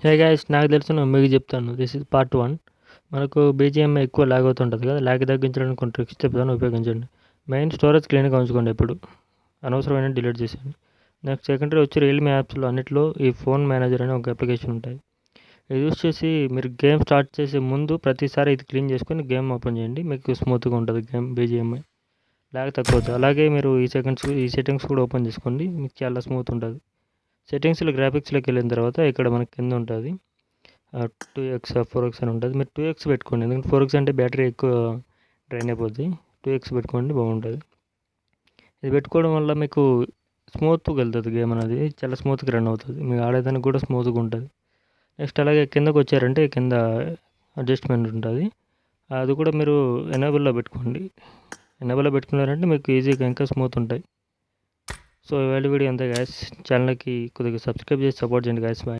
Hey guys, నాకు తెలిసిన మీకు చెప్తాను. This is part 1. మనకు బీజిఎంఐ ఎక్కువ లాగ్ అవుతుంటుంది కదా, లాగ్ తగ్గించడానికి కొన్ని ట్రిక్స్ చెప్తాను, ఉపయోగించండి. మెయిన్ స్టోరేజ్ క్లీన్గా ఉంచుకోండి ఎప్పుడు. అనవసరమైన డిలీట్ చేసేయండి. నెక్స్ట్ సెకండరీ వచ్చి రియల్మీ యాప్స్లో అన్నిట్లో ఈ ఫోన్ మేనేజర్ అనే ఒక అప్లికేషన్ ఉంటుంది. ఇది యూస్ చేసి మీరు గేమ్ స్టార్ట్ చేసే ముందు ప్రతిసారి ఇది క్లీన్ చేసుకొని గేమ్ ఓపెన్ చేయండి. మీకు స్మూత్గా ఉంటుంది గేమ్ బీజిఎంఐ, లాగ్ తక్కువ అవుతుంది. అలాగే మీరు ఈ సెట్టింగ్స్ కూడా ఓపెన్ చేసుకోండి, మీకు చాలా స్మూత్ ఉంటుంది. సెట్టింగ్స్లో గ్రాఫిక్స్లోకి వెళ్ళిన తర్వాత ఇక్కడ మనకి కింద ఉంటుంది 2x 4x అని ఉంటుంది. మీరు 2x పెట్టుకోండి, ఎందుకంటే 4x అంటే బ్యాటరీ ఎక్కువ డ్రైన్ అయిపోద్ది. 2x పెట్టుకోండి, బాగుంటుంది. ఇది పెట్టుకోవడం వల్ల మీకు స్మూత్గా వెళ్తుంది గేమ్ అనేది, చాలా స్మూత్గా రన్ అవుతుంది, మీకు ఆడేదానికి కూడా స్మూత్గా ఉంటుంది. నెక్స్ట్ అలాగే కిందకు వచ్చారంటే కింద అడ్జస్ట్మెంట్ ఉంటుంది, అది కూడా మీరు ఎనేబుల్లో పెట్టుకోండి. ఎనేబుల్లో పెట్టుకున్నారంటే మీకు ఈజీగా ఇంకా స్మూత్ ఉంటాయి. సో ఇవాళ వీడియో అంతే గాయస్. ఛానల్కి కొద్దిగా సబ్స్క్రైబ్ చేసి సపోర్ట్ చేయండి గాయస్. బాయ్.